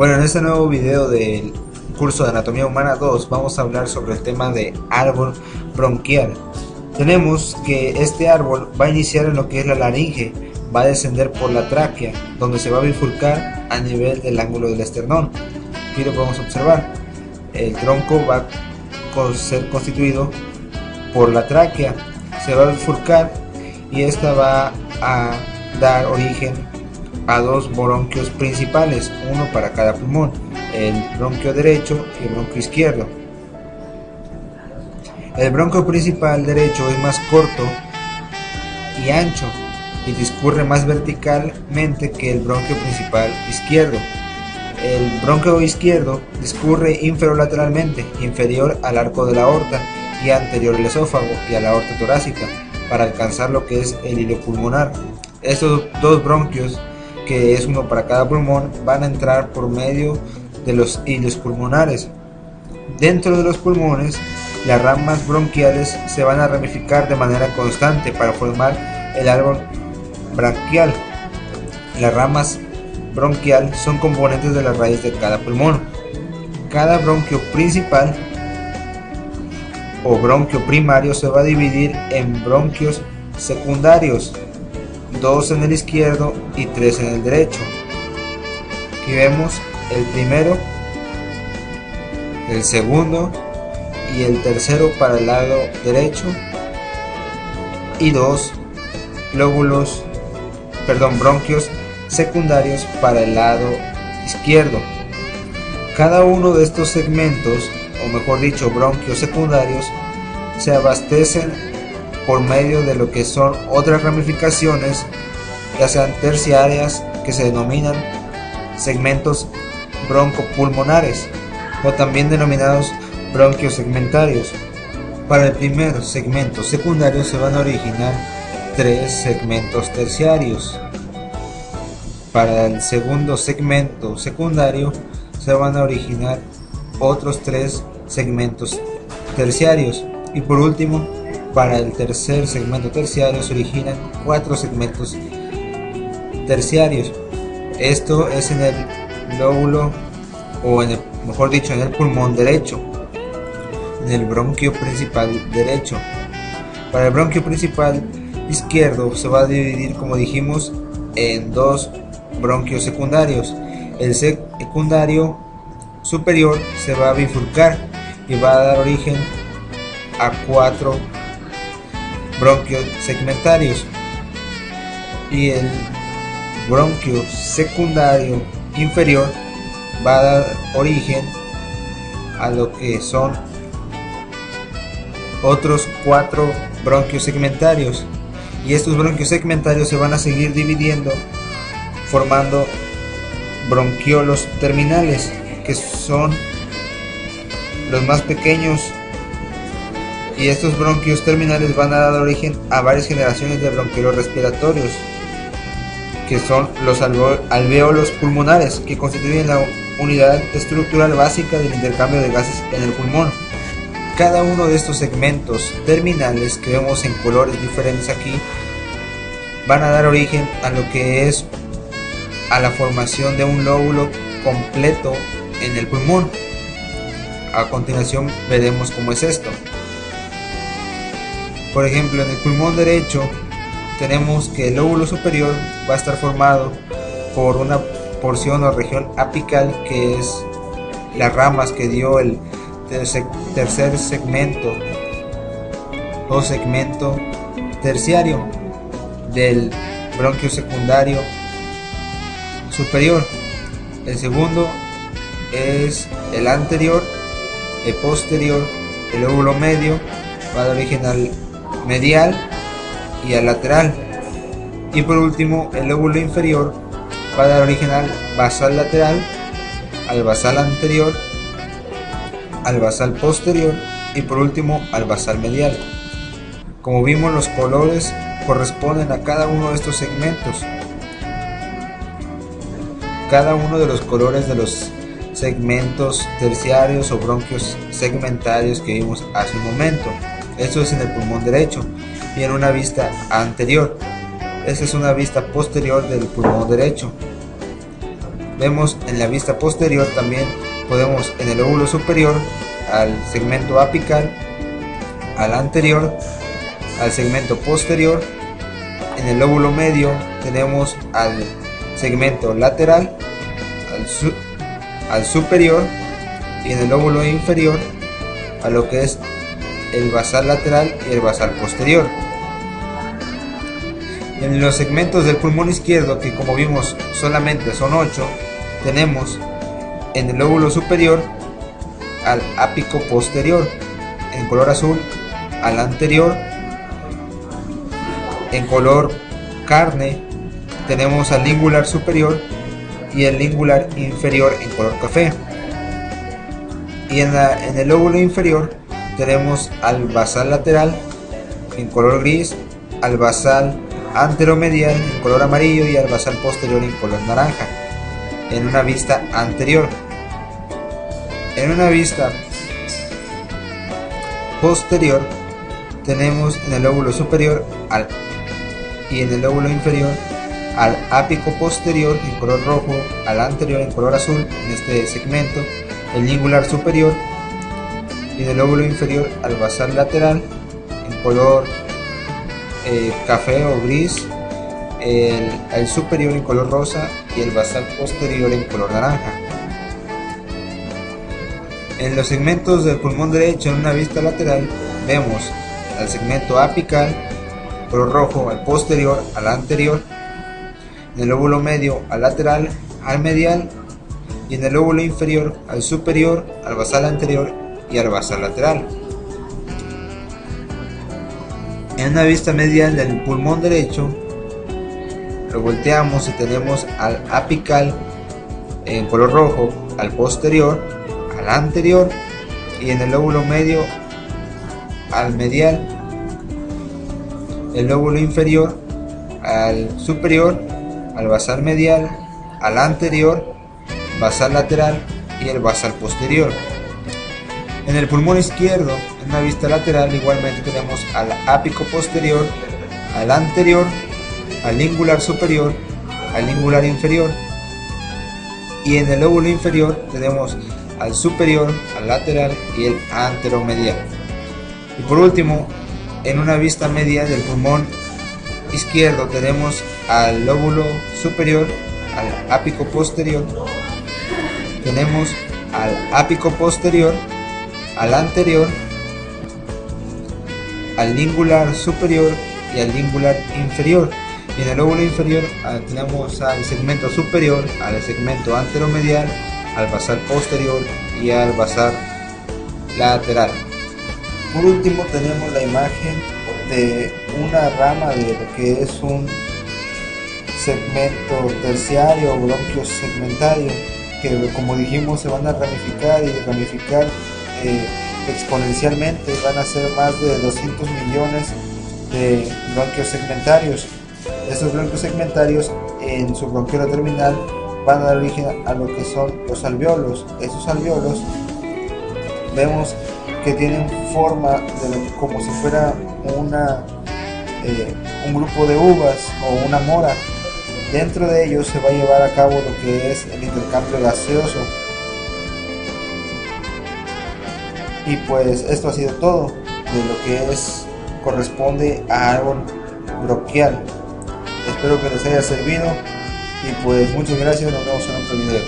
Bueno, en este nuevo video del curso de Anatomía Humana 2 vamos a hablar sobre el tema de árbol bronquial. Tenemos que este árbol va a iniciar en lo que es la laringe, va a descender por la tráquea, donde se va a bifurcar a nivel del ángulo del esternón. Aquí lo podemos observar. El tronco va a ser constituido por la tráquea, se va a bifurcar y esta va a dar origen a dos bronquios principales, uno para cada pulmón, el bronquio derecho y el bronquio izquierdo. El bronquio principal derecho es más corto y ancho y discurre más verticalmente que el bronquio principal izquierdo. El bronquio izquierdo discurre inferolateralmente, inferior al arco de la aorta y anterior al esófago y a la aorta torácica, para alcanzar lo que es el hilo pulmonar. Estos dos bronquios, que es uno para cada pulmón, van a entrar por medio de los hilos pulmonares. Dentro de los pulmones, las ramas bronquiales se van a ramificar de manera constante para formar el árbol branquial. Las ramas bronquial son componentes de la raíz de cada pulmón. Cada bronquio principal o bronquio primario se va a dividir en bronquios secundarios, 2 en el izquierdo y 3 en el derecho. Aquí vemos el primero, el segundo y el tercero para el lado derecho, y dos bronquios secundarios para el lado izquierdo. Cada uno de estos segmentos, o mejor dicho, bronquios secundarios, se abastecen por medio de lo que son otras ramificaciones, ya sean terciarias, que se denominan segmentos broncopulmonares, o también denominados bronquios segmentarios. Para el primer segmento secundario se van a originar 3 segmentos terciarios. Para el segundo segmento secundario se van a originar otros 3 segmentos terciarios, y por último, para el tercer segmento terciario se originan 4 segmentos terciarios. Esto es en el lóbulo, o en el, mejor dicho, en el pulmón derecho, en el bronquio principal derecho. Para el bronquio principal izquierdo se va a dividir, como dijimos, en 2 bronquios secundarios. El secundario superior se va a bifurcar y va a dar origen a 4 bronquios segmentarios, y el bronquio secundario inferior va a dar origen a lo que son otros 4 bronquios segmentarios, y estos bronquios segmentarios se van a seguir dividiendo formando bronquiolos terminales, que son los más pequeños, y estos bronquios terminales van a dar origen a varias generaciones de bronquiolos respiratorios, que son los alvéolos pulmonares, que constituyen la unidad estructural básica del intercambio de gases en el pulmón. Cada uno de estos segmentos terminales, que vemos en colores diferentes aquí, van a dar origen a lo que es a la formación de un lóbulo completo en el pulmón. A continuación veremos cómo es esto. Por ejemplo, en el pulmón derecho tenemos que el lóbulo superior va a estar formado por una porción o región apical, que es las ramas que dio el tercer segmento o segmento terciario del bronquio secundario superior. El segundo es el anterior, el posterior, el lóbulo medio va a dar origen al medial y al lateral, y por último el lóbulo inferior va a dar origen al basal lateral, al basal anterior, al basal posterior y por último al basal medial. Como vimos, los colores corresponden a cada uno de estos segmentos. Cada uno de los colores de los segmentos terciarios o bronquios segmentarios que vimos hace un momento. Esto es en el pulmón derecho y en una vista anterior. Esta es una vista posterior del pulmón derecho. Vemos en la vista posterior también podemos en el lóbulo superior al segmento apical, al anterior, al segmento posterior. En el lóbulo medio tenemos al segmento lateral, al superior, y en el lóbulo inferior a lo que es el basal lateral y el basal posterior. En los segmentos del pulmón izquierdo, que como vimos solamente son 8, tenemos en el lóbulo superior al ápico posterior, en color azul, al anterior, en color carne tenemos al lingular superior y el lingular inferior en color café. Y en el lóbulo inferior tenemos al basal lateral en color gris, al basal anteromedial en color amarillo y al basal posterior en color naranja, en una vista anterior. En una vista posterior tenemos en el lóbulo superior y en el lóbulo inferior al ápico posterior en color rojo, al anterior en color azul en este segmento, el lingular superior, y en el lóbulo inferior al basal lateral en color café o gris, el superior en color rosa y el basal posterior en color naranja. En los segmentos del pulmón derecho, en una vista lateral, vemos al segmento apical, color rojo, al posterior, al anterior, en el lóbulo medio, al lateral, al medial, y en el lóbulo inferior, al superior, al basal anterior y al basal lateral. En una vista medial del pulmón derecho, lo volteamos y tenemos al apical en color rojo, al posterior, al anterior, y en el lóbulo medio al medial, el lóbulo inferior al superior, al basal medial, al anterior, basal lateral y el basal posterior. En el pulmón izquierdo, en una vista lateral, igualmente tenemos al ápico posterior, al anterior, al lingular superior, al lingular inferior, y en el lóbulo inferior tenemos al superior, al lateral y el anteromedial. Y por último, en una vista media del pulmón izquierdo tenemos al lóbulo superior, al ápico posterior, tenemos al ápico posterior, al anterior, al lingular superior y al lingular inferior. Y en el lóbulo inferior tenemos al segmento superior, al segmento anteromedial, al basal posterior y al basal lateral. Por último tenemos la imagen de una rama de lo que es un segmento terciario o bronquio segmentario, que como dijimos se van a ramificar y ramificar exponencialmente. Van a ser más de 200 millones de bronquios segmentarios. Estos bronquios segmentarios en su bronquiola terminal van a dar origen a lo que son los alvéolos. Esos alvéolos vemos que tienen forma de como si fuera un grupo de uvas o una mora. Dentro de ellos se va a llevar a cabo lo que es el intercambio gaseoso. Y pues esto ha sido todo de lo que corresponde a árbol bronquial. Espero que les haya servido y pues muchas gracias, nos vemos en otro video.